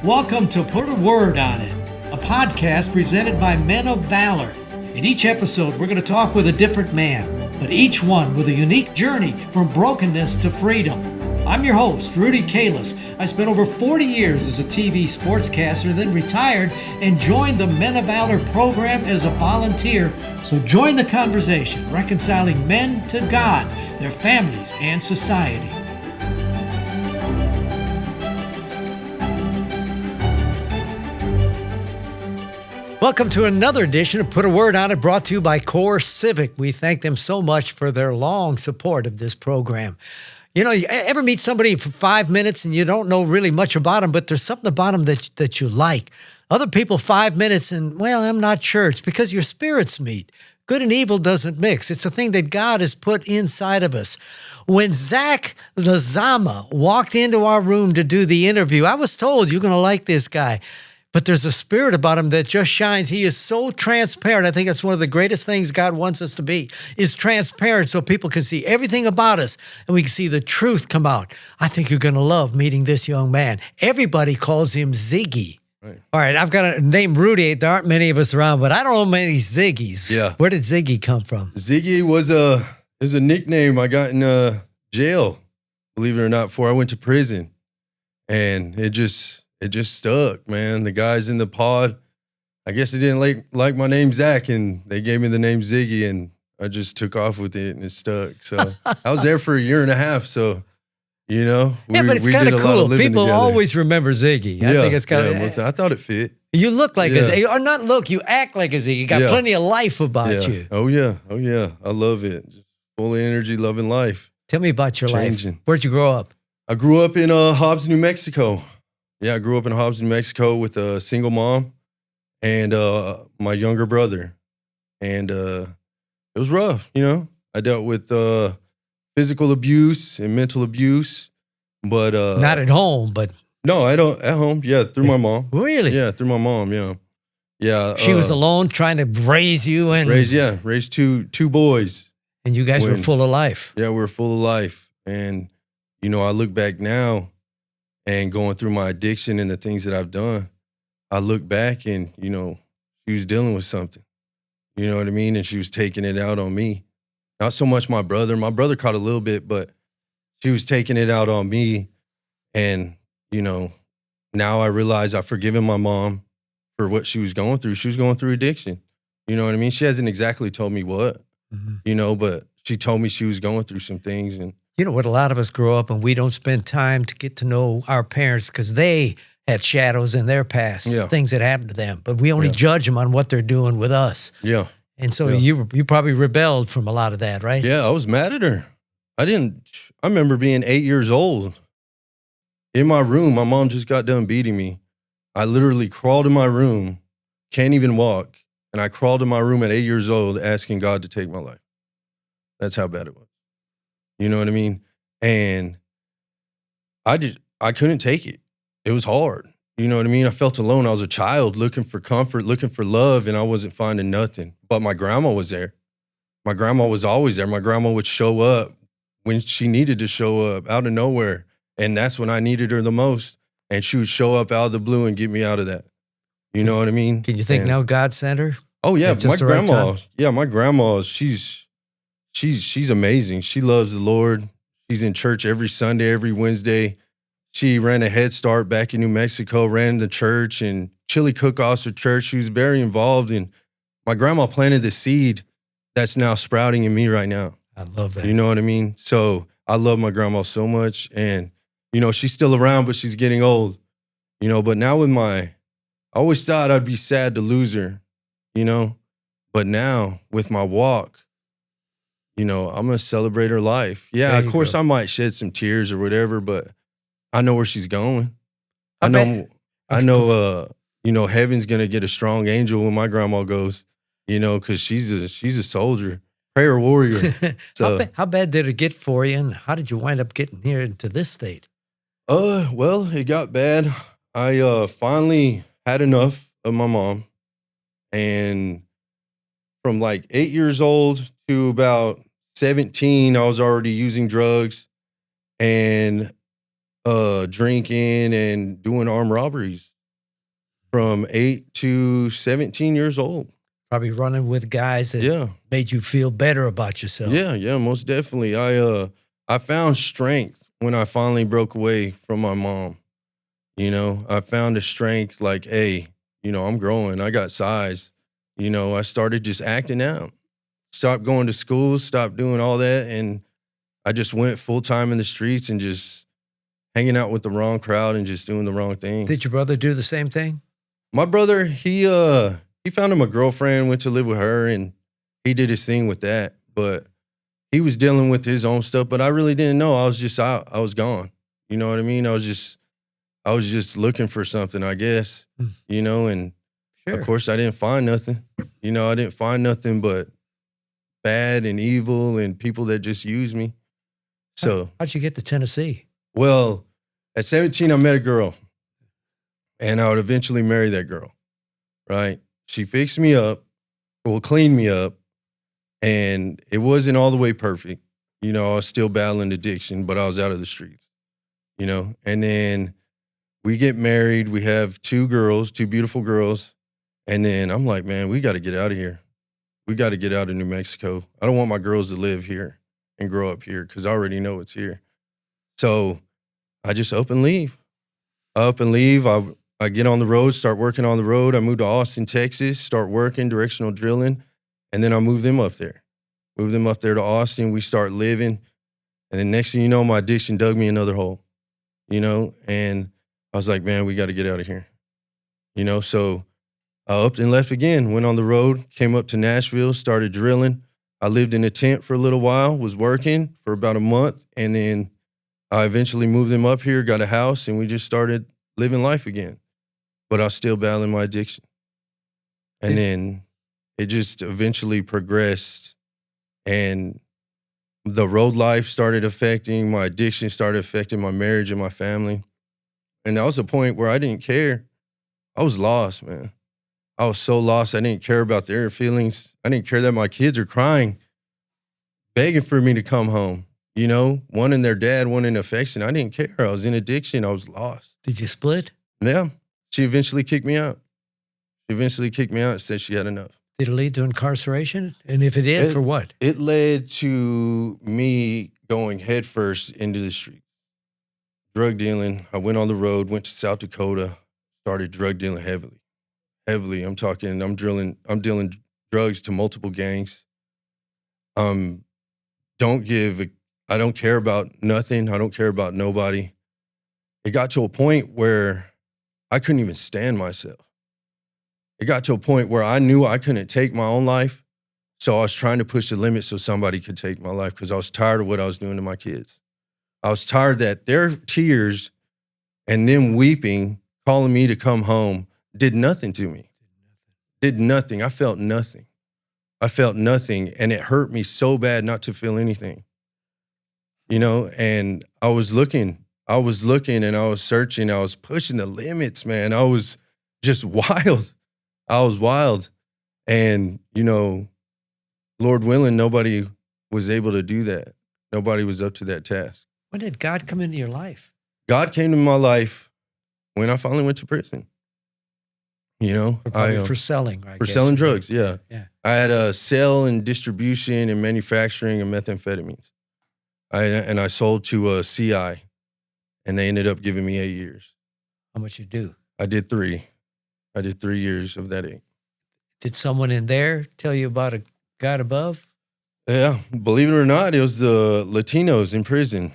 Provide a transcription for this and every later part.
Welcome to Put a Word on It, a podcast presented by Men of Valor. In each episode, we're going to talk with a different man, but each one with a unique journey from brokenness to freedom. I'm your host, Rudy. I spent over 40 years as a TV sportscaster, then retired and joined the Men of Valor program as a volunteer. So join the conversation, reconciling men to God, their families, and society. Welcome to another edition of Put a Word on It, brought to you by Core Civic. We thank them so much for their long support of this program. You know, you ever meet somebody for 5 minutes and you don't know really much about them, but there's something about them that you like. Other people, 5 minutes and, well, I'm not sure. It's because your spirits meet. Good and evil doesn't mix. It's a thing that God has put inside of us. When Zach Lizama walked into our room to do the interview, I was told, you're going to like this guy. But there's a spirit about him that just shines. He is so transparent. I think that's one of the greatest things God wants us to be, is transparent so people can see everything about us and we can see the truth come out. I think you're going to love meeting this young man. Everybody calls him Ziggy. Right. All right, I've got a name, Rudy. There aren't many of us around, but I don't know many Ziggys. Yeah. Where did Ziggy come from? Ziggy was a nickname I got in jail, believe it or not, before I went to prison. And it just stuck, man. The guys in the pod, I guess they didn't like my name, Zach, and they gave me the name Ziggy, and I just took off with it, and it stuck. So I was there for a year and a half, so, you know. But it's kind of cool. People always remember Ziggy. I think it's kind of. I thought it fit. You look like a Ziggy, or not look, you act like a Ziggy. You got plenty of life about you. Oh, yeah. I love it. Just full of energy, loving life. Tell me about your life. Where'd you grow up? I grew up in Hobbs, New Mexico. Yeah, I grew up in Hobbs, New Mexico with a single mom and my younger brother. And it was rough, you know. I dealt with physical abuse and mental abuse, but... Not at home, but... No, I don't. At home, yeah, through my mom. Really? Yeah, through my mom, yeah. Yeah. She was alone trying to raise you and... Raise two boys. And you guys were full of life. Yeah, we were full of life. And, you know, I look back now, and going through my addiction and the things that I've done, I look back and, you know, she was dealing with something. You know what I mean? And she was taking it out on me. Not so much my brother. My brother caught a little bit, but she was taking it out on me. And, you know, now I realize I've forgiven my mom for what she was going through. She was going through addiction. You know what I mean? She hasn't exactly told me what, you know, but she told me she was going through some things. And you know what, a lot of us grow up and we don't spend time to get to know our parents because they had shadows in their past, things that happened to them. But we only judge them on what they're doing with us. Yeah. And so you probably rebelled from a lot of that, right? Yeah, I was mad at her. I remember being 8 years old. In my room, my mom just got done beating me. I literally crawled in my room, can't even walk, and I crawled in my room at 8 years old asking God to take my life. That's how bad it was. You know what I mean? And I couldn't take it. It was hard. You know what I mean? I felt alone. I was a child looking for comfort, looking for love, and I wasn't finding nothing. But my grandma was there. My grandma was always there. My grandma would show up when she needed to show up out of nowhere. And that's when I needed her the most. And she would show up out of the blue and get me out of that. You know what I mean? Can you think now God sent her? Oh, yeah. My grandma, my grandma, she's amazing. She loves the Lord. She's in church every Sunday, every Wednesday. She ran a Head Start back in New Mexico, ran the church and chili cook-offs at church. She was very involved. And my grandma planted the seed that's now sprouting in me right now. I love that. You know what I mean? So I love my grandma so much. And, you know, she's still around, but she's getting old. You know, but now I always thought I'd be sad to lose her, you know. But now with my walk, you know, I'm going to celebrate her life. Yeah, of course, I might shed some tears or whatever, but I know where she's going. I know, you know, heaven's going to get a strong angel when my grandma goes, you know, because she's a soldier, prayer warrior. So, how bad did it get for you, and how did you wind up getting here into this state? Well, it got bad. I finally had enough of my mom, and from like 8 years old to about 17, I was already using drugs and drinking and doing armed robberies. from 8 to 17 years old. Probably running with guys that made you feel better about yourself. Yeah, most definitely. I found strength when I finally broke away from my mom. You know, I found a strength like, hey, you know, I'm growing. I got size. You know, I started just acting out. Stopped going to school, stopped doing all that, and I just went full time in the streets and just hanging out with the wrong crowd and just doing the wrong things. Did your brother do the same thing? My brother, he found him a girlfriend, went to live with her, and he did his thing with that. But he was dealing with his own stuff, but I really didn't know. I was just out. I was gone. You know what I mean? I was just looking for something, I guess, you know, and of course I didn't find nothing. You know, I didn't find nothing but bad and evil and people that just use me. So how'd you get to Tennessee? Well, at 17, I met a girl, and I would eventually marry that girl, right? She fixed me up, cleaned me up, and it wasn't all the way perfect. You know, I was still battling addiction, but I was out of the streets, you know? And then we get married. We have two beautiful girls. And then I'm like, man, we got to get out of here. We got to get out of New Mexico. I don't want my girls to live here and grow up here because I already know it's here. So I just up and leave. I get on the road, start working on the road. I moved to Austin, Texas, start working, directional drilling. And then I moved them up there. Moved them up there to Austin. We start living. And then next thing you know, my addiction dug me another hole, you know? And I was like, man, we got to get out of here. You know, so I upped and left again, went on the road, came up to Nashville, started drilling. I lived in a tent for a little while, was working for about a month. And then I eventually moved them up here, got a house, and we just started living life again. But I was still battling my addiction. And then it just eventually progressed, and the road life started affecting, my addiction started affecting my marriage and my family. And that was a point where I didn't care. I was lost, man. I was so lost. I didn't care about their feelings. I didn't care that my kids are crying, begging for me to come home. You know, wanting their dad, wanting affection. I didn't care. I was in addiction. I was lost. Did you split? Yeah. She eventually kicked me out. And said she had enough. Did it lead to incarceration? And if it did, for what? It led to me going headfirst into the street. Drug dealing. I went on the road, went to South Dakota, started drug dealing heavily. I'm dealing drugs to multiple gangs. I don't care about nothing. I don't care about nobody. It got to a point where I couldn't even stand myself. It got to a point where I knew I couldn't take my own life. So I was trying to push the limit so somebody could take my life because I was tired of what I was doing to my kids. I was tired that their tears and them weeping, calling me to come home, did nothing to me. Did nothing. I felt nothing. And it hurt me so bad not to feel anything. You know, and I was looking and I was searching. I was pushing the limits, man. I was just wild. And, you know, Lord willing, nobody was able to do that. Nobody was up to that task. When did God come into your life? God came to my life when I finally went to prison. You know, for selling, right? For selling drugs, yeah. I had a sale and distribution and manufacturing of methamphetamines. I sold to CI, and they ended up giving me 8 years. How much you do? I did 3. I did 3 years of that 8. Did someone in there tell you about a God above? Yeah, believe it or not, it was the Latinos in prison.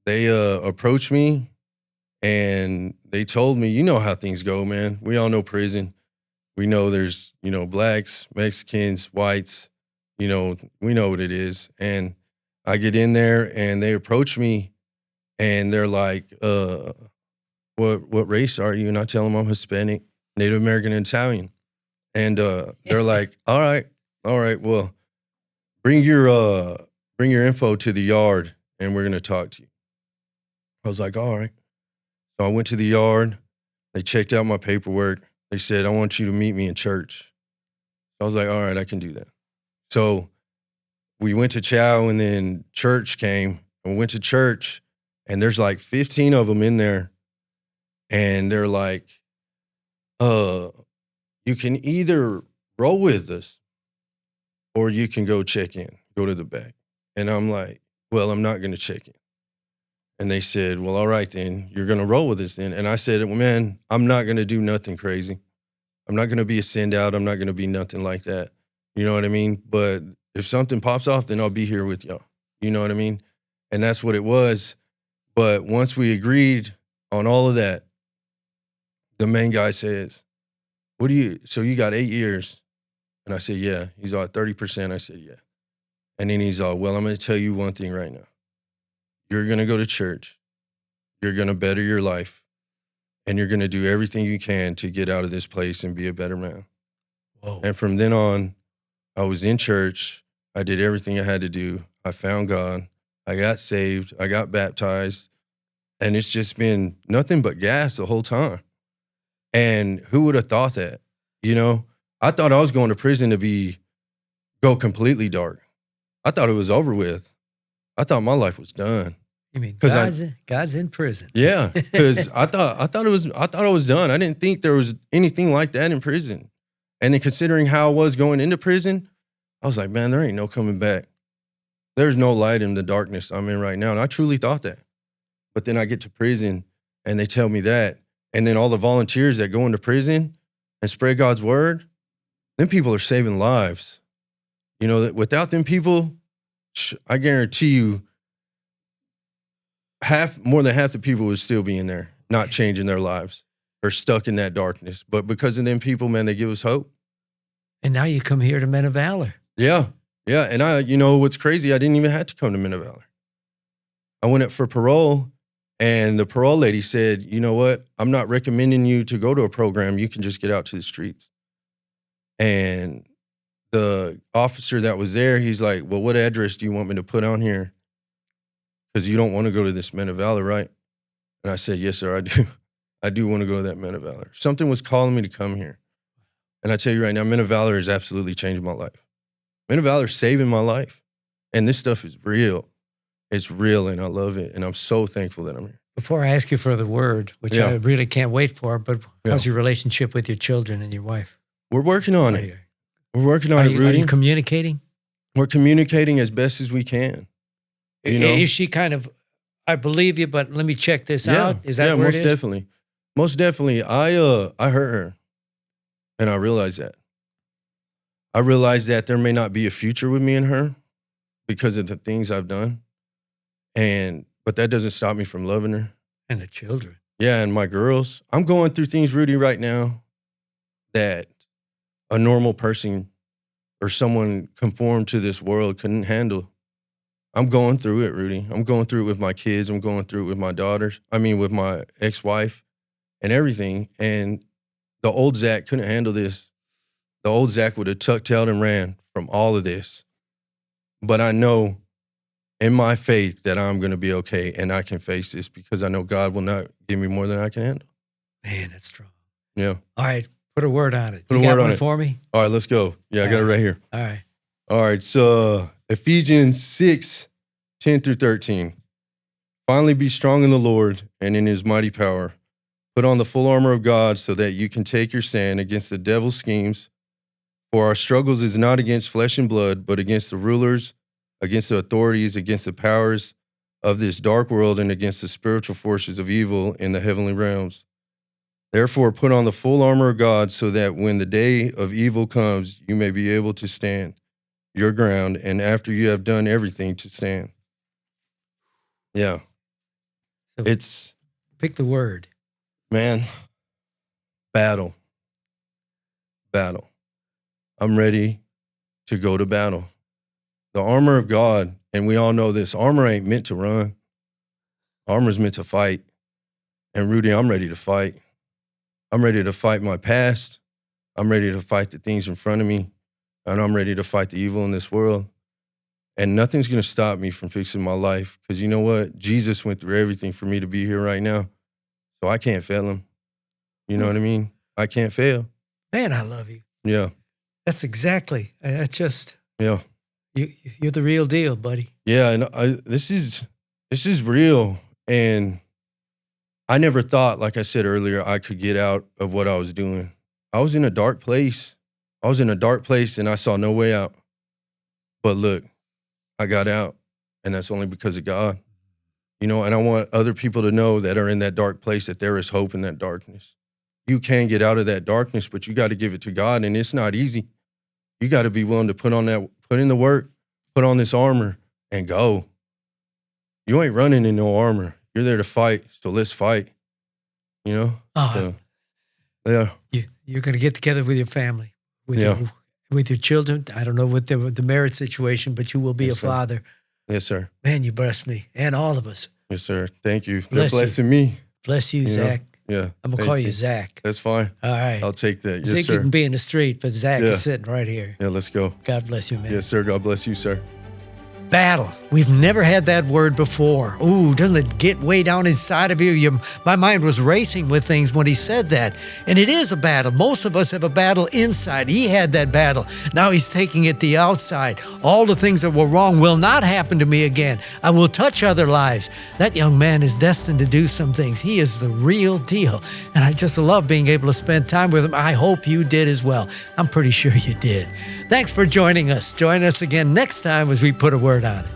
They approached me, and they told me, you know how things go, man. We all know prison. We know there's, you know, blacks, Mexicans, whites. You know, we know what it is. And I get in there, and they approach me, and they're like, what race are you? And I tell them I'm Hispanic, Native American, and Italian. And they're like, all right, well, bring your info to the yard, and we're going to talk to you. I was like, all right. So I went to the yard. They checked out my paperwork. They said, I want you to meet me in church. So I was like, all right, I can do that. So we went to chow, and then church came. And we went to church, and there's like 15 of them in there. And they're like, you can either roll with us or you can go check in, go to the back. And I'm like, well, I'm not going to check in. And they said, well, all right, then you're going to roll with us then. And I said, well, man, I'm not going to do nothing crazy. I'm not going to be a send out. I'm not going to be nothing like that. You know what I mean? But if something pops off, then I'll be here with y'all. You know what I mean? And that's what it was. But once we agreed on all of that, the main guy says, so you got 8 years? And I said, yeah. He's all 30%. I said, yeah. And then he's all, well, I'm going to tell you one thing right now. You're going to go to church. You're going to better your life. And you're going to do everything you can to get out of this place and be a better man. Whoa. And from then on, I was in church. I did everything I had to do. I found God. I got saved. I got baptized. And it's just been nothing but gas the whole time. And who would have thought that? You know, I thought I was going to prison to go completely dark. I thought it was over with. I thought my life was done. You mean God's in prison? Yeah, because I thought I was done. I didn't think there was anything like that in prison. And then considering how I was going into prison, I was like, man, there ain't no coming back. There's no light in the darkness I'm in right now. And I truly thought that. But then I get to prison and they tell me that. And then all the volunteers that go into prison and spread God's word, them people are saving lives. You know, that without them people, I guarantee you, more than half the people would still be in there, not changing their lives or stuck in that darkness. But because of them people, man, they give us hope. And now you come here to Men of Valor. Yeah. Yeah. And you know, what's crazy, I didn't even have to come to Men of Valor. I went up for parole and the parole lady said, you know what? I'm not recommending you to go to a program. You can just get out to the streets. And the officer that was there, he's like, well, what address do you want me to put on here? Because you don't want to go to this Men of Valor, right? And I said, yes, sir, I do. I do want to go to that Men of Valor. Something was calling me to come here. And I tell you right now, Men of Valor has absolutely changed my life. Men of Valor is saving my life. And this stuff is real. It's real, and I love it. And I'm so thankful that I'm here. Before I ask you for the word, which I really can't wait for, but how's your relationship with your children and your wife? We're working on it. We're working on it, Rudy. Are you communicating? We're communicating as best as we can. You know? Is she kind of, I believe you, but let me check this out? Is that where it is? Most definitely. Most definitely. I hurt her, and I realized that. I realized that there may not be a future with me and her because of the things I've done. But that doesn't stop me from loving her. And the children. Yeah, and my girls. I'm going through things, Rudy, right now that a normal person or someone conformed to this world couldn't handle. I'm going through it, Rudy. I'm going through it with my kids. I'm going through it with my daughters. With my ex-wife and everything. And the old Zach couldn't handle this. The old Zach would have tucked tailed and ran from all of this. But I know in my faith that I'm going to be okay and I can face this because I know God will not give me more than I can handle. Man, that's strong. Yeah. All right. Put a word on it. Put a word on it. For me? All right, let's go. Yeah, I got it right here. All right. All right, so Ephesians 6:10-13. Finally be strong in the Lord and in his mighty power. Put on the full armor of God so that you can take your stand against the devil's schemes. For our struggles is not against flesh and blood, but against the rulers, against the authorities, against the powers of this dark world, and against the spiritual forces of evil in the heavenly realms. Therefore, put on the full armor of God so that when the day of evil comes, you may be able to stand your ground, and after you have done everything, to stand. Yeah. So it's... Pick the word. Man, battle. Battle. I'm ready to go to battle. The armor of God, and we all know this, armor ain't meant to run. Armor's meant to fight. And Rudy, I'm ready to fight. I'm ready to fight my past. I'm ready to fight the things in front of me. And I'm ready to fight the evil in this world. And nothing's going to stop me from fixing my life. Because you know what? Jesus went through everything for me to be here right now. So I can't fail him. You know what I mean? I can't fail. Man, I love you. Yeah. That's exactly. That's just. Yeah. You're the real deal, buddy. Yeah. And this is real. And I never thought, like I said earlier, I could get out of what I was doing. I was in a dark place. I was in a dark place and I saw no way out. But look, I got out, and that's only because of God. You know, and I want other people to know that are in that dark place that there is hope in that darkness. You can get out of that darkness, but you got to give it to God, and it's not easy. You got to be willing to put in the work, put on this armor, and go. You ain't running in no armor. You're there to fight, so let's fight. You know? So, yeah. You're going to get together with your family, with your children. I don't know what the marriage situation, but you will be a father. Yes, sir. Man, you blessed me and all of us. Yes, sir. Thank you. You're blessing me. Bless you, Zach. Yeah. I'm going to call you Zach. That's fine. All right. I'll take that. Yes, Ziggy sir. can be in the street, but Zach is sitting right here. Yeah, let's go. God bless you, man. Yes, sir. God bless you, sir. Battle. We've never had that word before. Ooh, doesn't it get way down inside of you? My mind was racing with things when he said that. And it is a battle. Most of us have a battle inside. He had that battle. Now he's taking it the outside. All the things that were wrong will not happen to me again. I will touch other lives. That young man is destined to do some things. He is the real deal. And I just love being able to spend time with him. I hope you did as well. I'm pretty sure you did. Thanks for joining us. Join us again next time as we put a word on it.